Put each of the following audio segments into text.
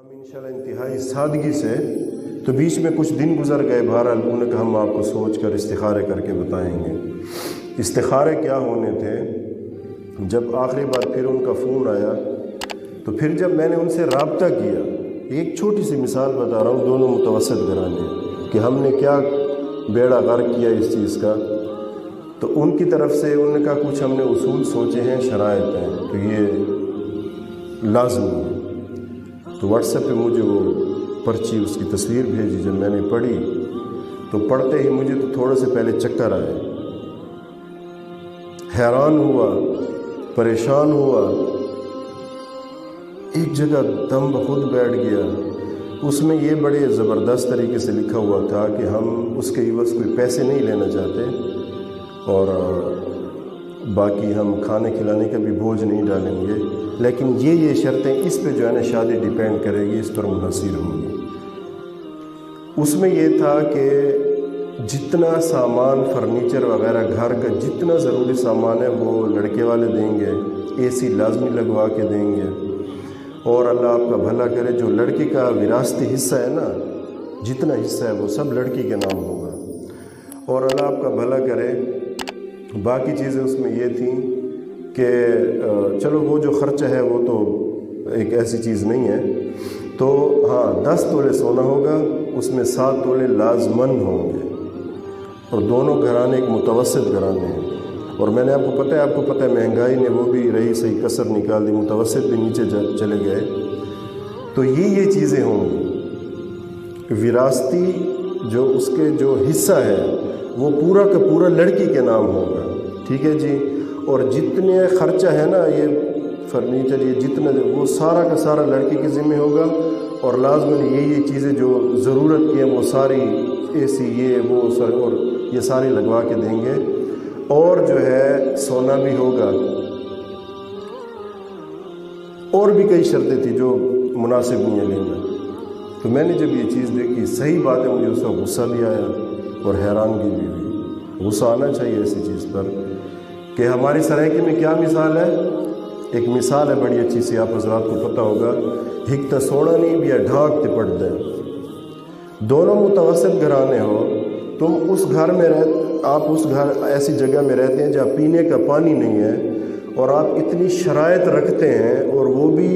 ہم انشاءاللہ انتہائی سادگی سے تو بیچ میں کچھ دن گزر گئے، بہرحال انہوں نے کہا ہم آپ کو سوچ کر استخارے کر کے بتائیں گے۔ استخارے کیا ہونے تھے، جب آخری بار پھر ان کا فون آیا تو پھر جب میں نے ان سے رابطہ کیا، ایک چھوٹی سی مثال بتا رہا ہوں، دونوں متوسط گھرانے کہ ہم نے کیا بیڑا غرق کیا اس چیز کا، تو ان کی طرف سے انہوں نے کہا کچھ ہم نے اصول سوچے ہیں، شرائط ہیں، تو یہ لازمی ہے۔ تو واٹس ایپ پہ مجھے وہ پرچی اس کی تصویر بھیجی، جب میں نے پڑھی تو پڑھتے ہی مجھے تو تھوڑے سے پہلے چکر آئے، حیران ہوا، پریشان ہوا، ایک جگہ دم بخود بیٹھ گیا۔ اس میں یہ بڑے زبردست طریقے سے لکھا ہوا تھا کہ ہم اس کے عوض کوئی پیسے نہیں لینا چاہتے اور باقی ہم کھانے کھلانے کا بھی بوجھ نہیں ڈالیں گے، لیکن یہ شرطیں اس پہ جو ہے نا شادی ڈیپینڈ کرے گی، اس پر منحصر ہوگی۔ اس میں یہ تھا کہ جتنا سامان فرنیچر وغیرہ گھر کا جتنا ضروری سامان ہے وہ لڑکے والے دیں گے، اے سی لازمی لگوا کے دیں گے، اور اللہ آپ کا بھلا کرے جو لڑکی کا وراثتی حصہ ہے نا، جتنا حصہ ہے وہ سب لڑکی کے نام ہوگا، اور اللہ آپ کا بھلا کرے باقی چیزیں اس میں یہ تھیں کہ چلو وہ جو خرچہ ہے وہ تو ایک ایسی چیز نہیں ہے، تو ہاں 10 تولے سونا ہوگا، اس میں 7 تولے لازمن ہوں گے، اور دونوں گھرانے ایک متوسط گھرانے ہیں، اور میں نے آپ کو پتہ ہے مہنگائی نے وہ بھی رہی صحیح کسر نکال دی، متوسط بھی نیچے چلے گئے، تو یہ چیزیں ہوں گی۔ وراثتی جو اس کے جو حصہ ہے وہ پورا کا پورا لڑکی کے نام ہوگا، ٹھیک ہے جی، اور جتنے خرچہ ہے نا یہ فرنیچر یہ جتنا وہ سارا کا سارا لڑکی کے ذمہ ہوگا، اور لازماً یہ چیزیں جو ضرورت کی ہیں وہ ساری اے سی یہ وہ اور یہ ساری لگوا کے دیں گے، اور جو ہے سونا بھی ہوگا، اور بھی کئی شرطیں تھیں جو مناسب نہیں ہے لینا۔ تو میں نے جب یہ چیز دیکھی، صحیح بات ہے مجھے اس کا غصہ بھی آیا اور حیرانگی بھی ہوئی۔ غصہ آنا چاہیے ایسی چیز پر کہ ہماری سرائکی میں کیا مثال ہے، ایک مثال ہے بڑی اچھی سی، آپ حضرات کو پتہ ہوگا، ہکتا سونا نہیں بھی ڈھاک تے پڑ دیں۔ دونوں متوسط گھرانے ہو، تم اس گھر میں آپ اس گھر ایسی جگہ میں رہتے ہیں جہاں پینے کا پانی نہیں ہے، اور آپ اتنی شرائط رکھتے ہیں، اور وہ بھی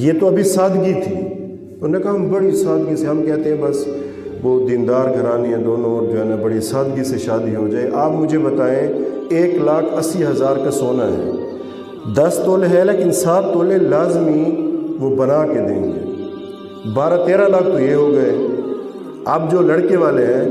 یہ تو ابھی سادگی تھی، انہوں نے کہا ہم بڑی سادگی سے، ہم کہتے ہیں بس وہ دیندار گھرانی ہیں دونوں، اور جو ہے نا بڑی سادگی سے شادی ہو جائے۔ آپ مجھے بتائیں 1,80,000 کا سونا ہے، 10 تولے ہے لیکن 7 تولے لازمی وہ بنا کے دیں گے، 12-13 لاکھ تو یہ ہو گئے۔ اب جو لڑکے والے ہیں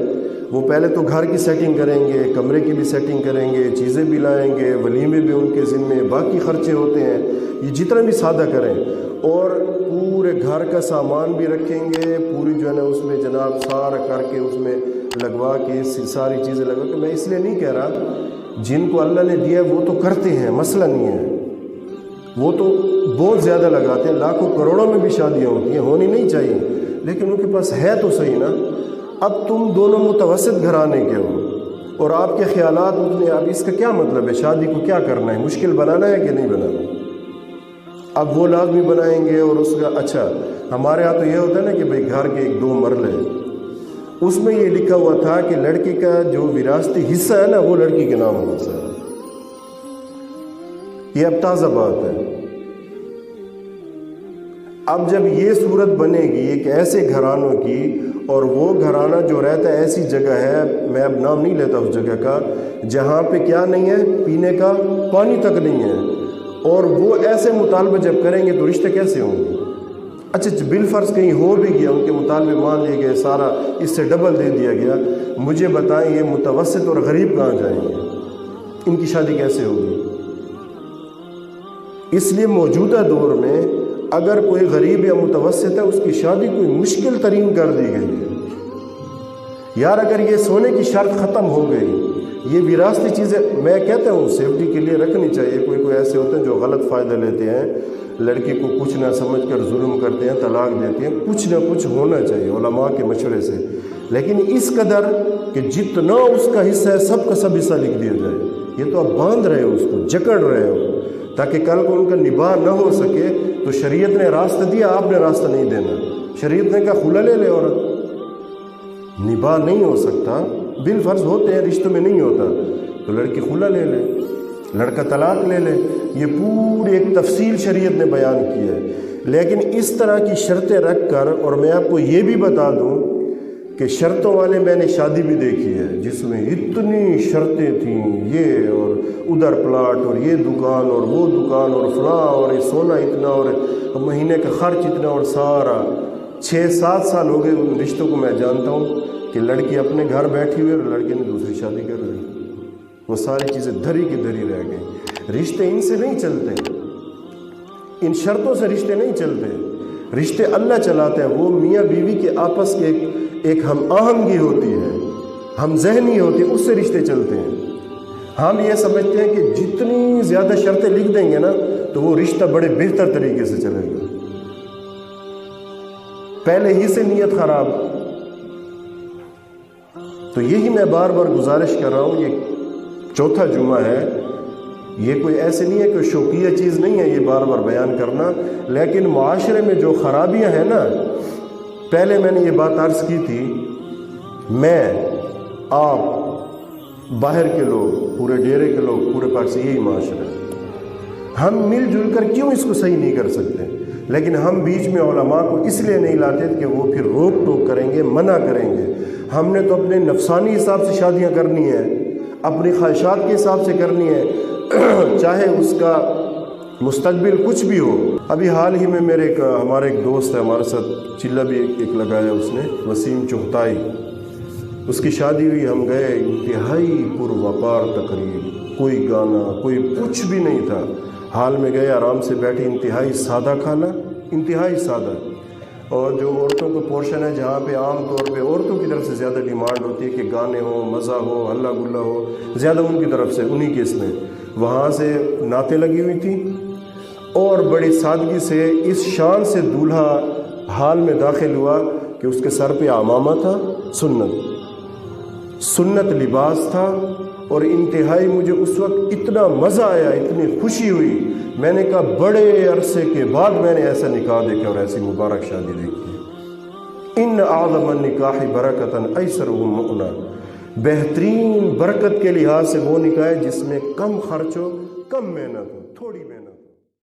وہ پہلے تو گھر کی سیٹنگ کریں گے، کمرے کی بھی سیٹنگ کریں گے، چیزیں بھی لائیں گے، ولیمے بھی ان کے ذمے، باقی خرچے ہوتے ہیں، یہ جتنا بھی سادہ کریں، اور پورے گھر کا سامان بھی رکھیں گے، پوری جو ہے نا اس میں جناب سارا کر کے اس میں لگوا کے ساری چیزیں لگوا کے۔ میں اس لیے نہیں کہہ رہا، جن کو اللہ نے دیا وہ تو کرتے ہیں، مسئلہ نہیں ہے، وہ تو بہت زیادہ لگاتے ہیں، لاکھوں کروڑوں میں بھی شادیاں ہوتی ہیں، ہونی نہیں چاہیے، لیکن ان کے پاس ہے تو صحیح نا۔ اب تم دونوں متوسط گھرانے کے ہو اور آپ کے خیالات اتنے، اب اس کا کیا مطلب ہے، شادی کو کیا کرنا ہے، مشکل بنانا ہے کہ نہیں بنانا؟ اب وہ لازمی بنائیں گے، اور اس کا اچھا ہمارے ہاں تو یہ ہوتا ہے نا کہ بھئی گھر کے 1-2 مرلے، اس میں یہ لکھا ہوا تھا کہ لڑکی کا جو وراثتی حصہ ہے نا وہ لڑکی کے نام ہونا چاہیے۔ یہ اب تازہ بات ہے۔ اب جب یہ صورت بنے گی ایک ایسے گھرانوں کی، اور وہ گھرانہ جو رہتا ہے ایسی جگہ ہے، میں اب نام نہیں لیتا اس جگہ کا، جہاں پہ کیا نہیں ہے، پینے کا پانی تک نہیں ہے، اور وہ ایسے مطالبہ جب کریں گے تو رشتے کیسے ہوں گے؟ اچھا بالفرض کہیں ہو بھی گیا، ان کے مطالبے مان لیے گئے، سارا اس سے ڈبل دے دیا گیا، مجھے بتائیں یہ متوسط اور غریب کہاں جائیں گے، ان کی شادی کیسے ہوگی؟ اس لیے موجودہ دور میں اگر کوئی غریب یا متوسط ہے، اس کی شادی کوئی مشکل ترین کر دی گئی ہے۔ یار اگر یہ سونے کی شرط ختم ہو گئی، یہ وراثتی چیزیں میں کہتا ہوں سیفٹی کے لیے رکھنی چاہیے، کوئی ایسے ہوتے ہیں جو غلط فائدہ لیتے ہیں، لڑکی کو کچھ نہ سمجھ کر ظلم کرتے ہیں، طلاق دیتے ہیں، کچھ نہ کچھ ہونا چاہیے علماء کے مشورے سے، لیکن اس قدر کہ جتنا اس کا حصہ ہے سب کا سب حصہ لکھ دیا جائے، یہ تو آپ باندھ رہے ہو، اس کو جکڑ رہے ہو، تاکہ کل کو ان کا نباہ نہ ہو سکے تو شریعت نے راستہ دیا، آپ نے راستہ نہیں دینا۔ شریعت نے کہا کھلا لے لے عورت، نباہ نہیں ہو سکتا، بالفرض ہوتے ہیں، رشتوں میں نہیں ہوتا، تو لڑکی کھلا لے لے، لڑکا طلاق لے لے۔ یہ پوری ایک تفصیل شریعت نے بیان کی ہے۔ لیکن اس طرح کی شرطیں رکھ کر، اور میں آپ کو یہ بھی بتا دوں کہ شرطوں والے میں نے شادی بھی دیکھی ہے جس میں اتنی شرطیں تھیں، یہ اور ادھر پلاٹ اور یہ دکان اور وہ دکان اور فلاں اور یہ سونا اتنا اور مہینے کا خرچ اتنا، اور سارا 6-7 سال ہو گئے ان رشتوں کو میں جانتا ہوں کہ لڑکی اپنے گھر بیٹھی ہوئی اور لڑکے نے دوسری شادی کر رہی، وہ ساری چیزیں دھری کی دھری رہ گئی۔ رشتے ان سے نہیں چلتے، ان شرطوں سے رشتے نہیں چلتے، رشتے اللہ چلاتے ہیں۔ وہ میاں بیوی کے آپس کے ایک ہم آہنگی ہوتی ہے، ہم ذہنی ہوتی ہے، اس سے رشتے چلتے ہیں۔ ہم یہ سمجھتے ہیں کہ جتنی زیادہ شرطیں لکھ دیں گے نا تو وہ رشتہ بڑے بہتر طریقے سے چلے گا، پہلے ہی سے نیت خراب۔ تو یہی میں بار بار گزارش کر رہا ہوں، یہ چوتھا جمعہ ہے، یہ کوئی ایسے نہیں ہے کہ شوقیہ چیز نہیں ہے یہ بار بار بیان کرنا، لیکن معاشرے میں جو خرابیاں ہیں نا، پہلے میں نے یہ بات عرض کی تھی، میں، آپ، باہر کے لوگ، پورے ڈیرے کے لوگ، پورے پاک سے یہی معاشرہ ہے۔ ہم مل جل کر کیوں اس کو صحیح نہیں کر سکتے؟ لیکن ہم بیچ میں علماء کو اس لیے نہیں لاتے کہ وہ پھر روک ٹوک کریں گے، منع کریں گے۔ ہم نے تو اپنے نفسانی حساب سے شادیاں کرنی ہیں، اپنی خواہشات کے حساب سے کرنی ہے، چاہے اس کا مستقبل کچھ بھی ہو۔ ابھی حال ہی میں ہمارے ایک دوست ہے، ہمارے ساتھ چلہ بھی ایک لگایا اس نے، وسیم چغتائی، اس کی شادی ہوئی، ہم گئے، انتہائی پروپار تقریب، کوئی گانا، کوئی کچھ بھی نہیں تھا، حال میں گئے، آرام سے بیٹھے، انتہائی سادہ کھانا، انتہائی سادہ، اور جو عورتوں کو پورشن ہے جہاں پہ عام طور پہ عورتوں کی طرف سے زیادہ ڈیمانڈ ہوتی ہے کہ گانے ہوں، مزہ ہو، ہلا گلا ہو، زیادہ ان کی طرف سے، انہی کیس میں وہاں سے نعتیں لگی ہوئی تھیں، اور بڑی سادگی سے اس شان سے دولہا حال میں داخل ہوا کہ اس کے سر پہ عمامہ تھا، سنت لباس تھا، اور انتہائی مجھے اس وقت اتنا مزہ آیا، اتنی خوشی ہوئی، میں نے کہا بڑے عرصے کے بعد میں نے ایسا نکاح دیکھا اور ایسی مبارک شادی دیکھی۔ ان اعظم النکاح برکتاً ایسرہ مؤنہ، بہترین برکت کے لحاظ سے وہ نکاح ہے جس میں کم خرچ ہو، کم محنت ہو، تھوڑی محنت